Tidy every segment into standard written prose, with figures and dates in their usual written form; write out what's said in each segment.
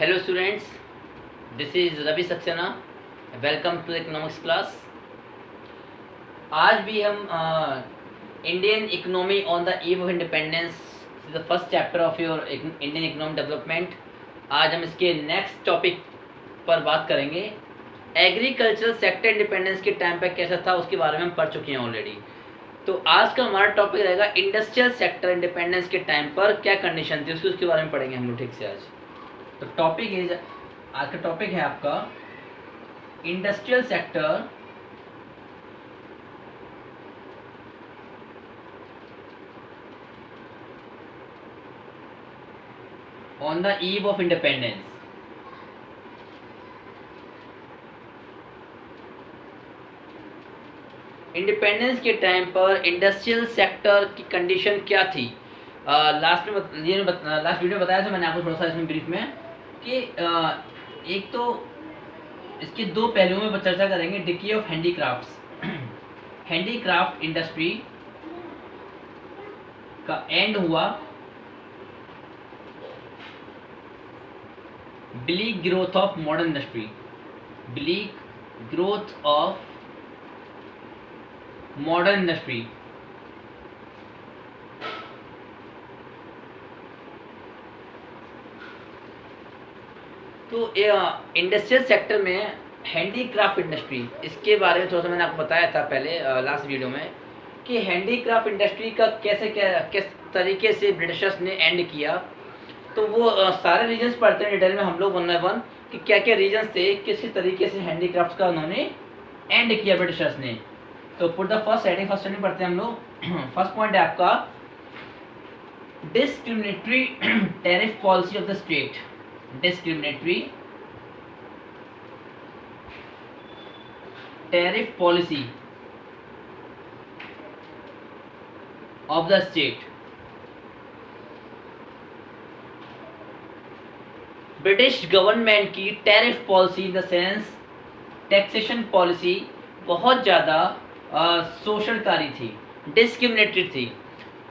Hello students, this is Ravi Saxena. Welcome to the economics class. आज भी हम Indian economy on the eve of independence, the first chapter of your Indian economic development. आज हम इसके next topic पर बात करेंगे। Agricultural sector independence के टाइम पे कैसा था उसके बारे में हम पढ़ चुके हैं ऑलरेडी। तो आज का हमारा टॉपिक रहेगा इंडस्ट्रियल सेक्टर इंडिपेंडेंस के टाइम पर क्या कंडीशन थी उसके बारे में पढ़ेंगे हम लोग ठीक से आज। तो आज का टॉपिक है आपका industrial sector on the eve of independence. Independence के टाइम पर इंडस्ट्रियल सेक्टर की कंडीशन क्या थी। लास्ट वीडियो में बताया था मैंने आपको थोड़ा सा इसमें ब्रीफ में कि एक तो इसके दो पहलुओं में चर्चा करेंगे। Decay of handicrafts, handicraft industry का एंड हुआ, bleak growth of modern industry, bleak growth of modern industry. तो इंडस्ट्रियल सेक्टर में हैंडीक्राफ्ट इंडस्ट्री, इसके बारे में थोड़ा सा मैंने आपको बताया था पहले लास्ट वीडियो में कि हैंडीक्राफ्ट इंडस्ट्री का किस तरीके से ब्रिटिशर्स ने एंड किया। तो वो सारे रीजन्स पढ़ते हैं डिटेल में हम लोग वन बाय वन कि क्या क्या रीजन्स थे, किस तरीके से हैंडीक्राफ्ट का उन्होंने एंड किया ब्रिटिशर्स ने। तो पुट द फर्स्ट हेडिंग पढ़ते हैं हम लोग। फर्स्ट पॉइंट है आपका discriminatory tariff policy of the state. Discriminatory tariff policy of the state. British government की tariff policy in the sense taxation policy बहुत ज़्यादा शोषणकारी थी, डिस्क्रिमिनेटरी थी।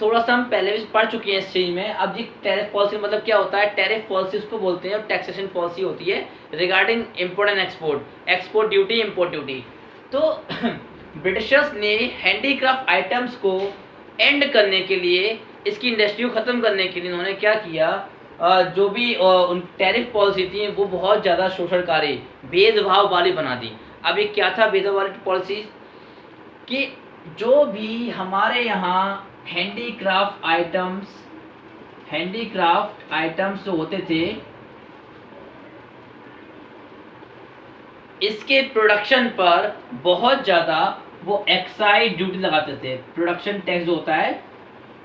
थोड़ा सा हम पहले भी पढ़ चुके हैं इस चीज़ में। अब जी टैरिफ पॉलिसी मतलब क्या होता है, टैरिफ पॉलिसी उसको बोलते हैं और टैक्सेशन पॉलिसी होती है regarding import and export, export duty, import duty. तो ब्रिटिशर्स ने हैंडीक्राफ्ट आइटम्स को एंड करने के लिए, इसकी इंडस्ट्री को ख़त्म करने के लिए उन्होंने क्या किया, जो भी उन टैरिफ पॉलिसी थी वो बहुत ज़्यादा शोषणकारी, भेदभाव वाली बना दी। अब ये क्या था भेदभाव वाली पॉलिसी कि जो भी हमारे यहाँ हैंडीक्राफ्ट आइटम्स जो होते थे इसके प्रोडक्शन पर बहुत ज़्यादा वो एक्साइज ड्यूटी लगाते थे। प्रोडक्शन टैक्स जो होता है,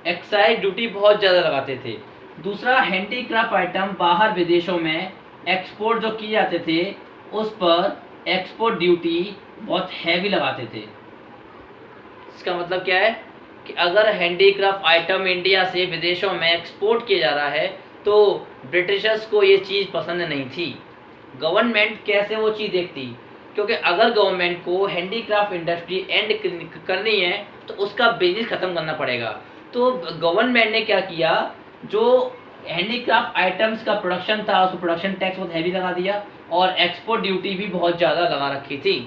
एक्साइज ड्यूटी बहुत ज़्यादा लगाते थे। दूसरा, हैंडीक्राफ्ट आइटम बाहर विदेशों में एक्सपोर्ट जो किए जाते थे उस पर एक्सपोर्ट ड्यूटी बहुत हैवी लगाते थे। इसका मतलब क्या है कि अगर हैंडीक्राफ्ट आइटम इंडिया से विदेशों में एक्सपोर्ट किया जा रहा है तो ब्रिटिशर्स को ये चीज़ पसंद नहीं थी। गवर्नमेंट कैसे वो चीज़ देखती, क्योंकि अगर गवर्नमेंट को हैंडीक्राफ्ट इंडस्ट्री एंड करनी है तो उसका बिजनेस ख़त्म करना पड़ेगा। तो गवर्नमेंट ने क्या किया, जो हैंडीक्राफ्ट आइटम्स का प्रोडक्शन था उसको प्रोडक्शन टैक्स बहुत हैवी लगा दिया और एक्सपोर्ट ड्यूटी भी बहुत ज़्यादा लगा रखी थी।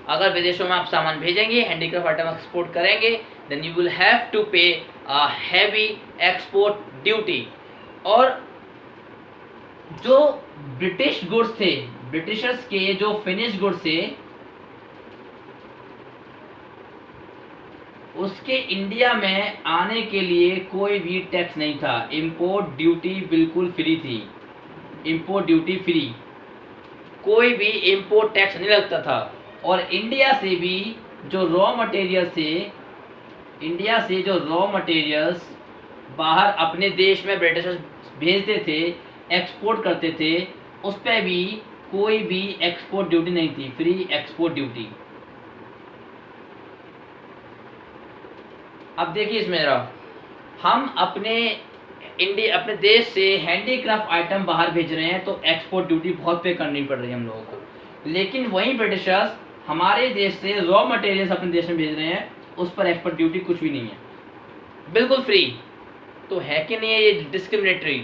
अगर विदेशों में आप सामान भेजेंगे, हैंडीक्राफ्ट आइटम एक्सपोर्ट करेंगे, then you will have to pay heavy export duty. और जो ब्रिटिश गुड्स थे, ब्रिटिशर्स के जो फिनिश गुड्स थे उसके इंडिया में आने के लिए कोई भी टैक्स नहीं था। इंपोर्ट ड्यूटी बिल्कुल फ्री थी, इंपोर्ट ड्यूटी फ्री, कोई भी इंपोर्ट टैक्स नहीं लगता था। और इंडिया से भी जो रॉ मटेरियल्स बाहर अपने देश में ब्रिटिशर्स भेजते थे, एक्सपोर्ट करते थे, उस पर भी कोई भी एक्सपोर्ट ड्यूटी नहीं थी, फ्री एक्सपोर्ट ड्यूटी। अब देखिए इसमें हम अपने देश से हैंडीक्राफ्ट आइटम बाहर भेज रहे हैं तो एक्सपोर्ट ड्यूटी बहुत पे करनी पड़ रही है हम लोगों को। लेकिन वहीं ब्रिटिशर्स हमारे देश से रॉ मटेरियल्स अपने देश में भेज रहे हैं, उस पर एक्सपोर्ट ड्यूटी कुछ भी नहीं है, बिल्कुल फ्री। तो है कि नहीं है ये डिस्क्रिमिनेटरी।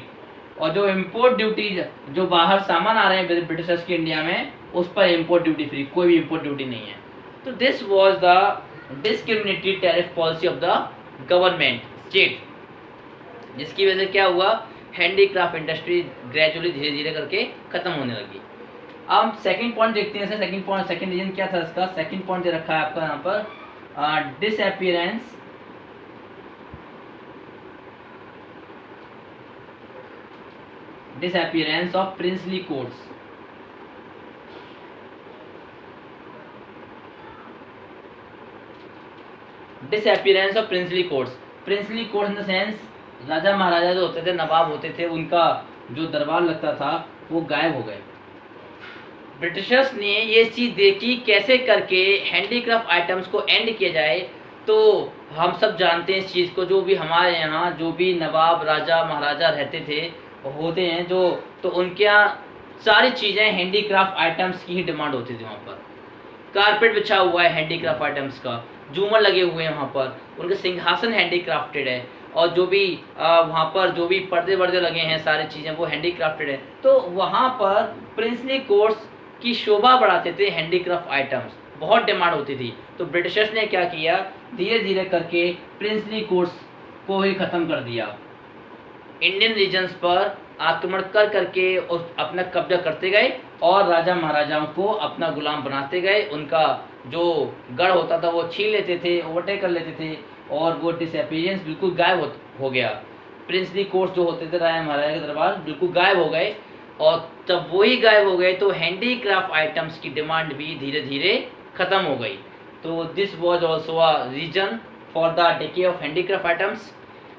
और जो इम्पोर्ट ड्यूटी, जो बाहर सामान आ रहे हैं ब्रिटिशर्स के इंडिया में, उस पर इम्पोर्ट ड्यूटी फ्री, कोई भी इम्पोर्ट ड्यूटी नहीं है। तो this was the discriminatory tariff policy of the government state, जिसकी वजह से क्या हुआ, हैंडीक्राफ्ट इंडस्ट्री ग्रेजुअली धीरे धीरे करके खत्म होने लगी। अब सेकंड पॉइंट देखते हैं। सेकंड पॉइंट, सेकंड रीजन क्या था इसका? सेकंड पॉइंट दे रखा है आपका यहाँ पर, disappearance of princely courts. Disappearance of princely courts, princely courts in the sense राजा महाराजा जो होते थे, नवाब होते थे, उनका जो दरबार लगता था वो गायब हो गए। ब्रिटिशर्स ने ये चीज़ देखी कैसे करके हैंडीक्राफ्ट आइटम्स को एंड किया जाए। तो हम सब जानते हैं इस चीज़ को, जो भी हमारे यहाँ जो भी नवाब राजा महाराजा रहते थे होते हैं जो, तो उनके यहाँ सारी चीज़ें हैंडीक्राफ्ट आइटम्स की ही डिमांड होती थी। वहाँ पर कारपेट बिछा हुआ है हैंडीक्राफ्ट आइटम्स का, झूमर लगे हुए हैं वहाँ पर, उनके सिंहासन हैंडीक्राफ्टेड है, और जो भी वहाँ पर जो भी पर्दे वर्दे लगे हैं सारी चीज़ें वो हैंडीक्राफ्टेड है। तो वहाँ पर प्रिंसली कोर्ट्स की शोभा बढ़ाते थे हैंडीक्राफ्ट आइटम्स, बहुत डिमांड होती थी। तो ब्रिटिशर्स ने क्या किया, धीरे धीरे करके प्रिंसली कोर्ट्स को ही ख़त्म कर दिया, इंडियन रीजन्स पर आक्रमण कर करके उस अपना कब्जा करते गए और राजा महाराजाओं को अपना गुलाम बनाते गए। उनका जो गढ़ होता था वो छीन लेते थे, ओवरटेक कर लेते थे, और वो डिसअपीयरेंस बिल्कुल गायब हो गया। प्रिंसली कोर्ट्स जो होते थे राजा महाराजा के दरबार बिल्कुल गायब हो गए, और जब वही गायब हो गए तो हैंडीक्राफ्ट आइटम्स की डिमांड भी धीरे धीरे ख़त्म हो गई। तो this was also a reason for the decay of handicraft items.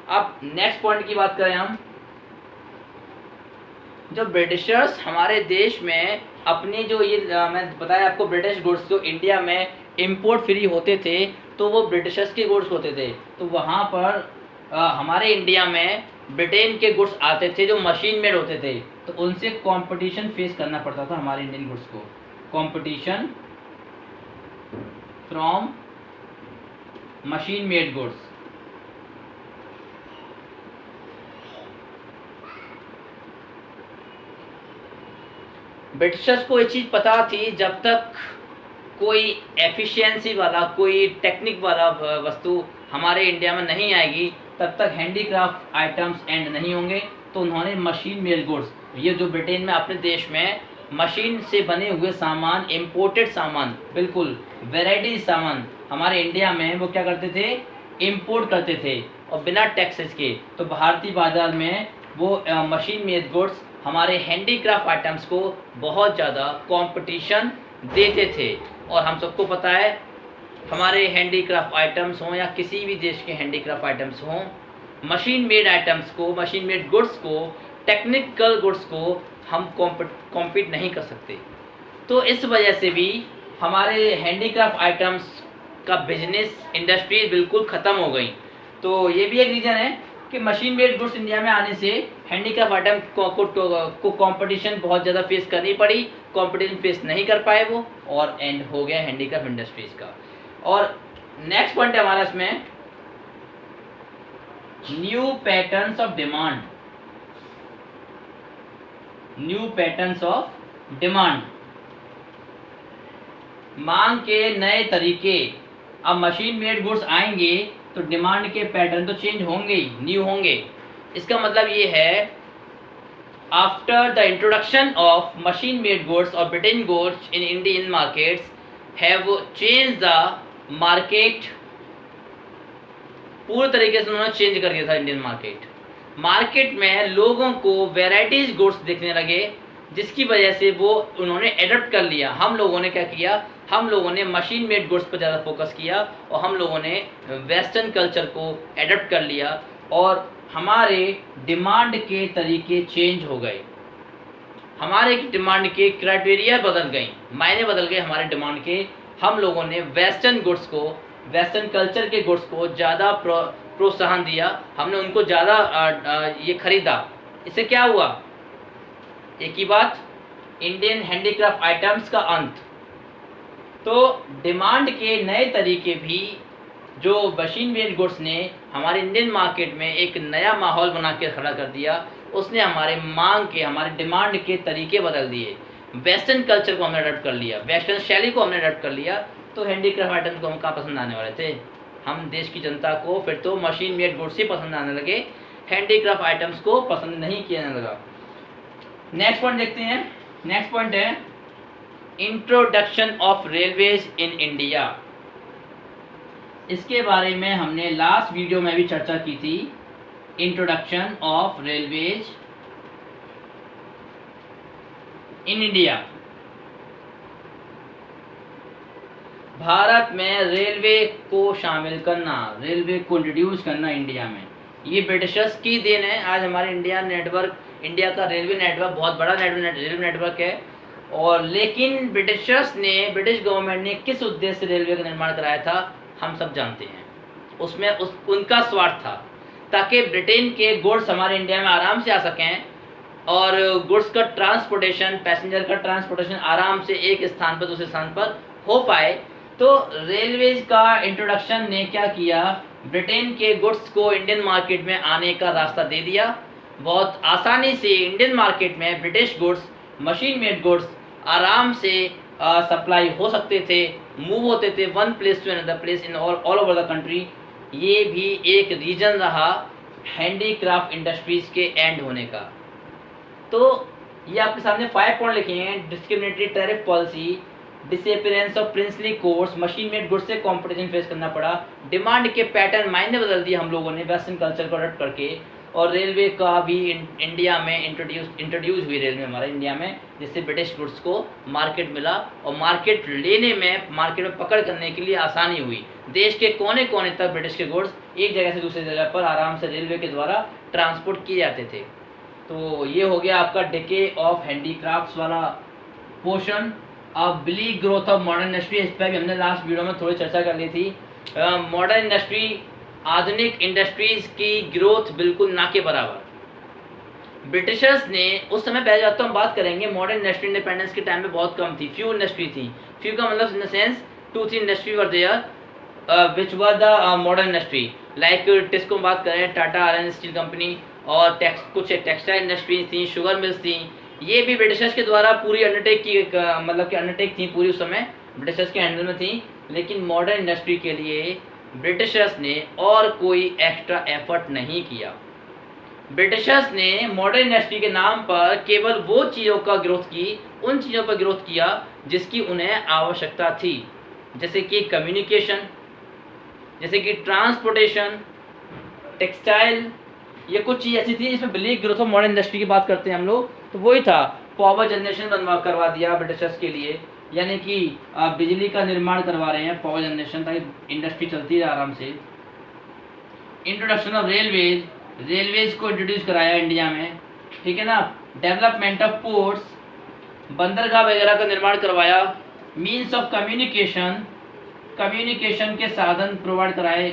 अब नेक्स्ट पॉइंट की बात करें हम, जो ब्रिटिशर्स हमारे देश में अपने जो ये मैं बताया आपको, ब्रिटिश गुड्स जो इंडिया में इंपोर्ट फ्री होते थे तो वो ब्रिटिशर्स के गुड्स होते थे। तो वहाँ पर हमारे इंडिया में ब्रिटेन के गुड्स आते थे जो मशीन मेड होते थे, तो उनसे कंपटीशन फेस करना पड़ता था हमारे इंडियन गुड्स को, competition from machine made goods. Britishers को ये चीज़ पता थी, जब तक कोई एफिशिएंसी वाला, कोई टेक्निक वाला वस्तु हमारे इंडिया में नहीं आएगी तब तक हैंडीक्राफ्ट आइटम्स एंड नहीं होंगे। तो उन्होंने मशीन मेड गुड्स, ये जो ब्रिटेन में अपने देश में मशीन से बने हुए सामान, इम्पोर्टेड सामान, बिल्कुल वेराइटी सामान हमारे इंडिया में वो क्या करते थे, इम्पोर्ट करते थे, और बिना टैक्सेस के। तो भारतीय बाजार में वो मशीन मेड गुड्स हमारे हैंडीक्राफ्ट आइटम्स को बहुत ज़्यादा कंपटीशन देते थे। और हम सबको पता है, हमारे हैंडीक्राफ्ट आइटम्स हों या किसी भी देश के हैंडीक्राफ्ट आइटम्स हों, मशीन मेड आइटम्स को, मशीन मेड गुड्स को, टेक्निकल गुड्स को हम कॉम्पीट नहीं कर सकते। तो इस वजह से भी हमारे हैंडीक्राफ्ट आइटम्स का बिजनेस इंडस्ट्री बिल्कुल ख़त्म हो गई। तो ये भी एक रीज़न है कि मशीन मेड गुड्स इंडिया में आने से हैंडीक्राफ्ट आइटम को कंपटीशन बहुत ज़्यादा फेस करनी पड़ी, कंपटीशन फेस नहीं कर पाए वो, और एंड हो गया हैंडीक्राफ्ट इंडस्ट्रीज का। और नेक्स्ट पॉइंट है हमारा इसमें, new patterns of demand. New patterns of demand, मांग के नए तरीके। अब मशीन मेड गुड्स आएंगे तो डिमांड के पैटर्न तो चेंज होंगे ही, न्यू होंगे। इसका मतलब ये है, after the introduction of machine made goods और Britain goods in Indian markets have change the market, पूरे तरीके से उन्होंने चेंज कर दिया था इंडियन मार्केट। मार्केट में लोगों को वेराइटीज गुड्स दिखने लगे, जिसकी वजह से वो उन्होंने एडप्ट कर लिया। हम लोगों ने क्या किया, हम लोगों ने मशीन मेड गुड्स पर ज़्यादा फोकस किया, और हम लोगों ने वेस्टर्न कल्चर को एडप्ट कर लिया, और हमारे डिमांड के तरीके चेंज हो गए, हमारे डिमांड के क्राइटेरिया बदल गई, मायने बदल गए हमारे डिमांड के। हम लोगों ने वेस्टर्न गुड्स को, वेस्टर्न कल्चर के गुड्स को ज़्यादा प्रोत्साहन दिया, हमने उनको ज़्यादा ये खरीदा। इससे क्या हुआ, एक ही बात, इंडियन हैंडीक्राफ्ट आइटम्स का अंत। तो डिमांड के नए तरीके भी, जो मशीन मेड गुड्स ने हमारे इंडियन मार्केट में एक नया माहौल बना के खड़ा कर दिया, उसने हमारे मांग के, हमारे डिमांड के तरीके बदल दिए। वेस्टर्न कल्चर को हमने अडॉप्ट कर लिया, वेस्टर्न शैली को हमने अडॉप्ट कर लिया, तो हैंडीक्राफ्ट आइटम्स को हम कहाँ पसंद आने वाले थे? हम देश की जनता को फिर तो मशीन मेड गुड्स ही पसंद आने लगे, हैंडीक्राफ्ट आइटम्स को पसंद नहीं किया जाने लगा। नेक्स्ट पॉइंट देखते हैं। नेक्स्ट पॉइंट है introduction of railways in India. इसके बारे में हमने लास्ट वीडियो में भी चर्चा की थी। Introduction of railways in India. Bharat में रेलवे को शामिल करना, रेलवे को इंट्रोड्यूस करना इंडिया में, ये ब्रिटिशर्स की देन है। आज हमारे इंडिया का रेलवे नेटवर्क बहुत बड़ा रेलवे नेटवर्क है, और लेकिन ब्रिटिश गवर्नमेंट ने किस उद्देश्य से रेलवे का निर्माण कराया था हम सब जानते हैं। उसमें उनका स्वार्थ था ताकि ब्रिटेन के गुड्स हमारे इंडिया में आराम से आ सकें, और गुड्स का ट्रांसपोर्टेशन, पैसेंजर का ट्रांसपोर्टेशन आराम से एक स्थान पर दूसरे स्थान पर हो पाए। तो रेलवेज का इंट्रोडक्शन ने क्या किया, ब्रिटेन के गुड्स को इंडियन मार्केट में आने का रास्ता दे दिया। बहुत आसानी से इंडियन मार्केट में British goods, machine made goods आराम से सप्लाई हो सकते थे, मूव होते थे one place to another place in all over the country. ये भी एक रीजन रहा हैंडीक्राफ्ट इंडस्ट्रीज के एंड होने का। तो ये आपके सामने 5 पॉइंट लिखे हैं। Discriminatory tariff policy, disappearance of princely course, machine made goods से कंपटीशन फेस करना पड़ा, डिमांड के पैटर्न मायने बदल दिए हम लोगों ने वेस्टर्न कल्चर को अडॉप्ट करके, और रेलवे का भी इंडिया में इंट्रोड्यूस हुई रेलवे हमारे इंडिया में, जिससे ब्रिटिश गुड्स को मार्केट मिला, और मार्केट लेने में, मार्केट में पकड़ करने के लिए आसानी हुई। देश के कोने कोने तक ब्रिटिश के गुड्स एक जगह से दूसरी जगह पर आराम से रेलवे के द्वारा ट्रांसपोर्ट किए जाते थे। तो ये हो गया आपका डिके ऑफ हैंडीक्राफ्ट्स वाला पोर्शन। अब believe growth of modern industry, इस पर भी हमने लास्ट वीडियो में थोड़ी चर्चा कर ली थी। मॉडर्न इंडस्ट्री, आधुनिक इंडस्ट्रीज की ग्रोथ बिल्कुल ना के बराबर। ब्रिटिशर्स ने उस समय, पहले बात तो हम बात करेंगे, मॉडर्न इंडस्ट्री इंडिपेंडेंस के टाइम में बहुत कम थी, फ्यू इंडस्ट्री थी। फ्यू का मतलब in the sense 2-3 industry were there which were the modern industry. Like TISCO बात करें, टाटा आयरन स्टील कंपनी, और कुछ टेक्सटाइल इंडस्ट्रीज थी, शुगर मिल्स थी। ये भी ब्रिटिशर्स के द्वारा पूरी अंडरटेक थी, पूरी उस समय ब्रिटिशर्स के हैंडल में थी। लेकिन मॉडर्न इंडस्ट्री के लिए ब्रिटिशर्स ने और कोई एक्स्ट्रा एफर्ट नहीं किया। ब्रिटिशर्स ने मॉडर्न इंडस्ट्री के नाम पर केवल वो चीज़ों का ग्रोथ की, उन चीज़ों पर ग्रोथ किया जिसकी उन्हें आवश्यकता थी, जैसे कि कम्युनिकेशन, जैसे कि ट्रांसपोर्टेशन, टेक्सटाइल। ये कुछ चीज़ ऐसी थी जिसमें believe growth of modern industry की बात करते हैं हम लोग, तो वही था। पावर जनरेशन करवा दिया ब्रिटिशर्स के लिए, यानी कि बिजली का निर्माण करवा रहे हैं, पावर जनरेशन, ताकि इंडस्ट्री चलती रहे आराम से। इंट्रोडक्शन ऑफ रेलवेज को इंट्रोड्यूस कराया इंडिया में, ठीक है ना। डेवलपमेंट ऑफ पोर्ट्स, बंदरगाह वगैरह का निर्माण करवाया। मीन्स ऑफ कम्युनिकेशन के साधन प्रोवाइड कराए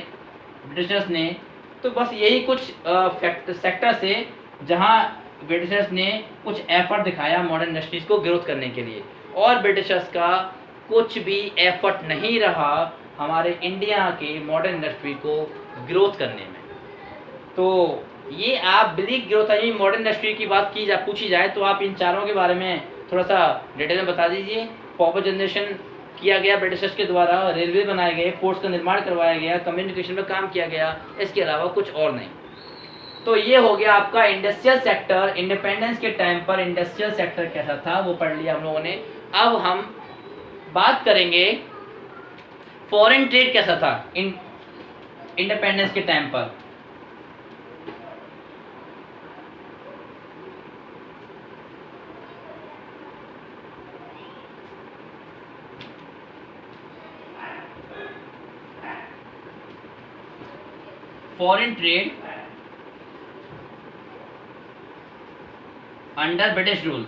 ब्रिटिशर्स ने। तो बस यही कुछ सेक्टर से जहां ब्रिटिशर्स ने कुछ एफर्ट दिखाया मॉडर्न इंडस्ट्रीज को ग्रोथ करने के लिए, और ब्रिटिशर्स का कुछ भी एफर्ट नहीं रहा हमारे इंडिया के मॉडर्न इंडस्ट्री को ग्रोथ करने में। तो ये आप बिलीव ग्रोथ है, मॉडर्न इंडस्ट्री की बात पूछी जाए तो आप इन चारों के बारे में थोड़ा सा डिटेल में बता दीजिए। पावर जनरेशन किया गया ब्रिटिशर्स के द्वारा, रेलवे बनाए गए, पोर्ट्स का निर्माण करवाया गया, कम्युनिकेशन में काम किया गया, इसके अलावा कुछ और नहीं। तो ये हो गया आपका इंडस्ट्रियल सेक्टर। इंडिपेंडेंस के टाइम पर इंडस्ट्रियल सेक्टर कैसा था वो पढ़ लिया हम लोगों ने। अब हम बात करेंगे फॉरेन ट्रेड कैसा था इंडिपेंडेंस के टाइम पर। Foreign trade under British rule.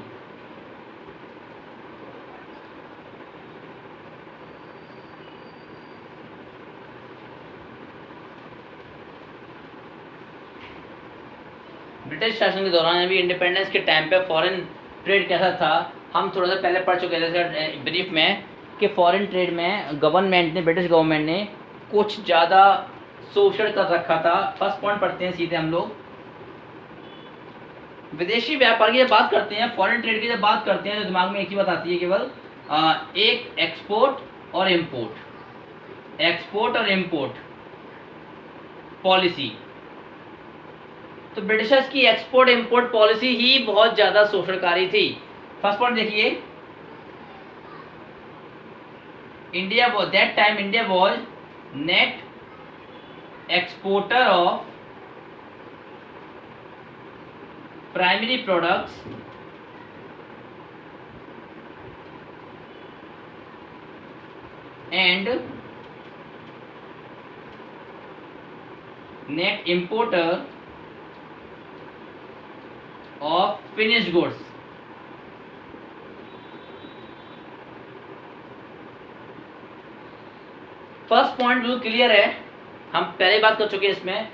British शासन के दौरान अभी इंडिपेंडेंस के टाइम पे फॉरेन ट्रेड कैसा था हम थोड़ा सा पहले पढ़ चुके थे ब्रीफ में, कि फॉरेन ट्रेड में गवर्नमेंट ने, ब्रिटिश गवर्नमेंट ने कुछ ज़्यादा शोषण कर रखा था। फर्स्ट पॉइंट पढ़ते हैं सीधे हम लोग। विदेशी व्यापार की जब बात करते हैं, फॉरेन ट्रेड की जब बात करते हैं, तो दिमाग में एक ही बात आती है केवल, एक एक्सपोर्ट और इंपोर्ट, एक्सपोर्ट और इंपोर्ट पॉलिसी। तो ब्रिटिशर्स की एक्सपोर्ट इंपोर्ट पॉलिसी ही बहुत ज्यादा शोषणकारी थी। फर्स्ट पॉइंट देखिए, India was that time India was net exporter of primary products and net importer of finished goods. First point बिल्कुल क्लियर है, हम पहले बात कर चुके हैं इसमें।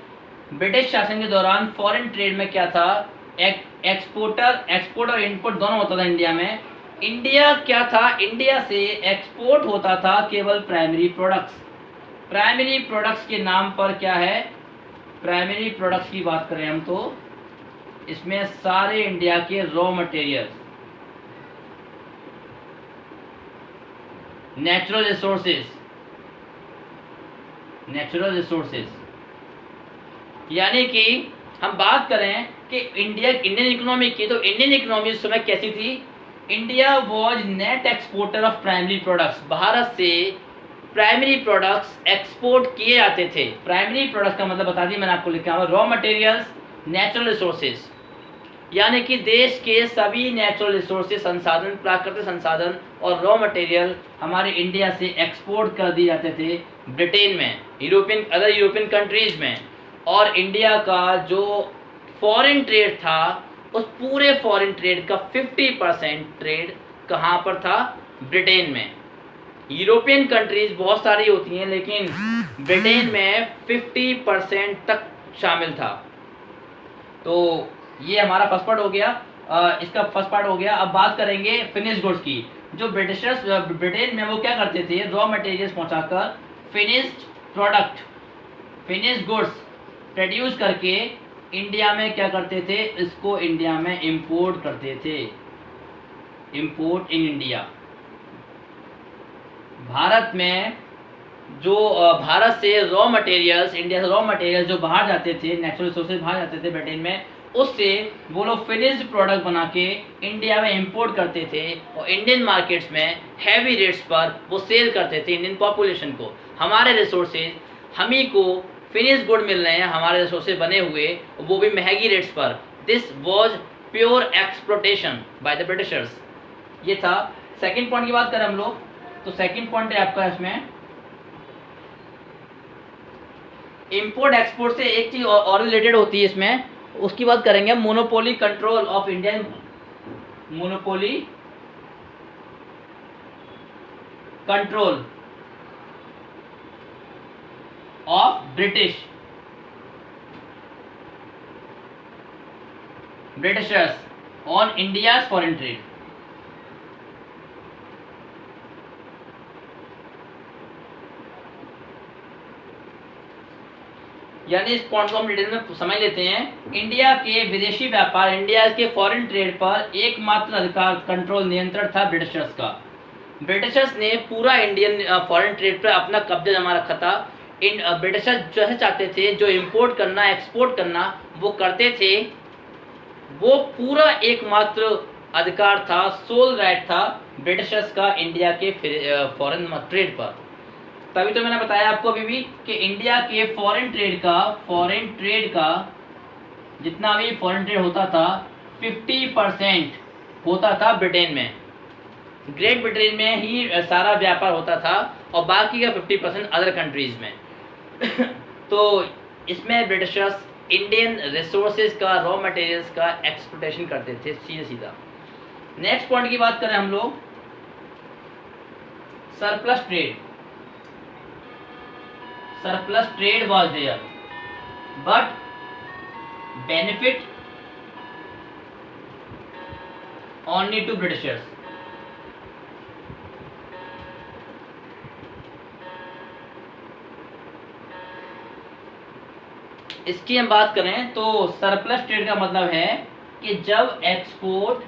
ब्रिटिश शासन के दौरान फॉरेन ट्रेड में क्या था, एक्सपोर्ट और इंपोर्ट दोनों होता था इंडिया में। इंडिया क्या था, इंडिया से एक्सपोर्ट होता था केवल प्राइमरी प्रोडक्ट्स। प्राइमरी प्रोडक्ट्स के नाम पर क्या है, प्राइमरी प्रोडक्ट्स की बात करें हम तो इसमें सारे इंडिया के रॉ मटेरियल्स, नेचुरल रिसोर्सेज, यानी कि हम बात करें कि इंडियन इकोनॉमी की, तो इंडियन इकोनॉमी उस समय कैसी थी, India was net exporter of primary products. Bharat से प्राइमरी प्रोडक्ट्स एक्सपोर्ट किए जाते थे। प्राइमरी प्रोडक्ट्स का मतलब बता दी मैंने आपको, लिखा हुआ रॉ मटेरियल्स, नेचुरल रिसोर्सेज, यानी कि देश के सभी नेचुरल रिसोर्सेज, संसाधन, प्राकृतिक संसाधन और रॉ मटेरियल हमारे इंडिया से एक्सपोर्ट कर दिए जाते थे ब्रिटेन में, अदर यूरोपियन कंट्रीज में। और इंडिया का जो फॉरेन ट्रेड था, उस पूरे फॉरेन ट्रेड का 50% ट्रेड कहाँ पर था, ब्रिटेन में। यूरोपियन कंट्रीज बहुत सारी होती हैं, लेकिन ब्रिटेन में 50% तक शामिल था। तो ये हमारा फर्स्ट पार्ट हो गया, इसका फर्स्ट पार्ट हो गया। अब बात करेंगे फिनिश गुड्स की। जो ब्रिटिशर्स ब्रिटेन में वो क्या करते थे, रॉ मटेरियल्स पहुंचाकर फिनिश गुड्स प्रोड्यूस करके इंडिया में क्या करते थे, इसको इंडिया में इंपोर्ट करते थे। इंपोर्ट इन इंडिया, भारत में जो भारत से रॉ मटेरियल्स, इंडिया से रॉ मटेरियल्स जो बाहर जाते थे, नेचुरल रिसोर्सेज बाहर जाते थे ब्रिटेन में, उससे वो लोग फिनिश्ड प्रोडक्ट बना के इंडिया में इंपोर्ट करते थे और इंडियन मार्केट्स में हैवी रेट्स पर वो सेल करते थे इंडियन पॉपुलेशन को। हमारे रिसोर्सेज हम ही को फिनिश गुड मिल रहे हैं, हमारे रिसोर्सेज बने हुए, वो भी महंगी रेट्स पर। This was pure exploitation by the Britishers. ये था। सेकेंड पॉइंट की बात करें हम लोग, तो सेकेंड पॉइंट है आपका इसमें, इंपोर्ट एक्सपोर्ट से एक चीज और रिलेटेड होती है इसमें, उसकी बात करेंगे। Monopoly control of Indian, monopoly control of Britishers on India's foreign trade. यानी इस पॉइंट को हम डिटेल में समझ लेते हैं। इंडिया के विदेशी व्यापार, इंडिया के फॉरेन ट्रेड पर एकमात्र अधिकार, कंट्रोल, नियंत्रण था ब्रिटिशर्स का। ब्रिटिशर्स ने पूरा इंडियन फॉरेन ट्रेड पर अपना कब्जा जमा रखा था। ब्रिटिशर्स जैसे चाहते थे, जो इंपोर्ट करना, एक्सपोर्ट करना, वो करते थे। वो पूरा एकमात्र अधिकार था, सोल राइट था ब्रिटिशर्स का इंडिया के फॉरेन ट्रेड पर। तभी तो मैंने बताया आपको अभी भी कि इंडिया के फॉरेन ट्रेड का जितना भी फॉरेन ट्रेड होता था, 50% होता था ब्रिटेन में। ग्रेट ब्रिटेन में ही सारा व्यापार होता था और बाकी का 50% अदर कंट्रीज में। तो इसमें ब्रिटिशर्स इंडियन रिसोर्सेज का, रॉ मटेरियल्स का एक्सप्लोटेशन करते थे सीधा सीधा। नेक्स्ट पॉइंट की बात करें हम लोग, surplus trade was there, but benefit only to Britishers। इसकी हम बात करें तो सरप्लस ट्रेड का मतलब है कि जब एक्सपोर्ट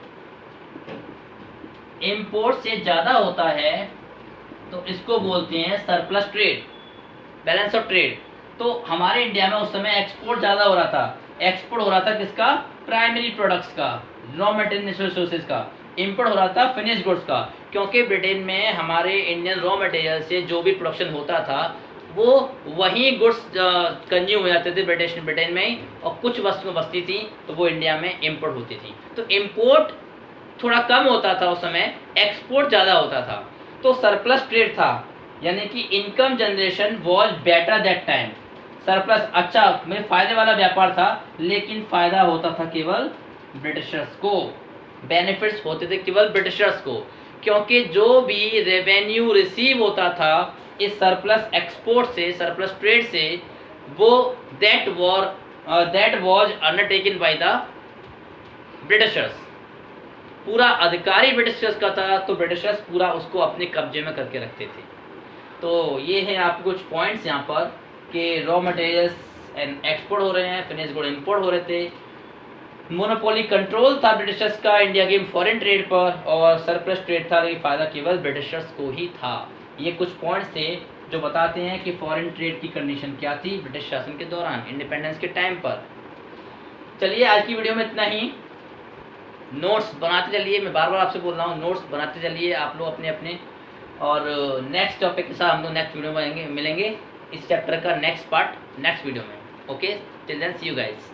इंपोर्ट से ज़्यादा होता है तो इसको बोलते हैं surplus trade, balance of trade. तो हमारे इंडिया में उस समय एक्सपोर्ट ज़्यादा हो रहा था। एक्सपोर्ट हो रहा था किसका? प्राइमरी प्रोडक्ट्स का, रॉ मटेरियल नेचुरल रिसोर्सेज का। इंपोर्ट हो रहा था फिनिश गुड्स का, क्योंकि ब्रिटेन में हमारे इंडियन रॉ मटेरियल से जो भी प्रोडक्शन होता था वो वही गुड्स कंज्यूम हो जाते थे ब्रिटेन में ही, और कुछ वस्तुएं बचती थी तो वो इंडिया में इंपोर्ट होती थी। तो इंपोर्ट थोड़ा कम होता था उस समय, एक्सपोर्ट ज़्यादा होता था, तो सरप्लस ट्रेड था, यानी कि income generation was better that time. Surplus अच्छा में फायदे वाला व्यापार था, लेकिन फायदा होता था केवल ब्रिटिशर्स को, बेनिफिट्स होते थे केवल ब्रिटिशर्स को, क्योंकि जो भी रेवेन्यू रिसीव होता था इस सरप्लस एक्सपोर्ट से, सरप्लस ट्रेड से, वो that was undertaken by the Britishers. पूरा अधिकारी ब्रिटिशर्स का था, तो ब्रिटिशर्स पूरा उसको अपने कब्जे में करके रखते थे। तो ये है आपके कुछ पॉइंट्स यहाँ पर कि रॉ मटेरियल्स एक्सपोर्ट हो रहे हैं, फिनिश गुड इंपोर्ट हो रहे थे, मोनोपोली कंट्रोल था ब्रिटिशर्स का इंडिया के फॉरेन ट्रेड पर, और सरप्लस ट्रेड था, लेकिन फ़ायदा केवल ब्रिटिशर्स को ही था। ये कुछ पॉइंट्स थे जो बताते हैं कि फॉरेन ट्रेड की कंडीशन क्या थी ब्रिटिश शासन के दौरान, इंडिपेंडेंस के टाइम पर। चलिए आज की वीडियो में इतना ही। नोट्स बनाते चलिए, मैं बार बार आपसे बोल रहा हूँ, नोट्स बनाते चलिए आप लोग अपने अपने, और नेक्स्ट टॉपिक के साथ हम लोग नेक्स्ट वीडियो में मिलेंगे, इस चैप्टर का नेक्स्ट पार्ट नेक्स्ट वीडियो में। Okay, till then see you guys.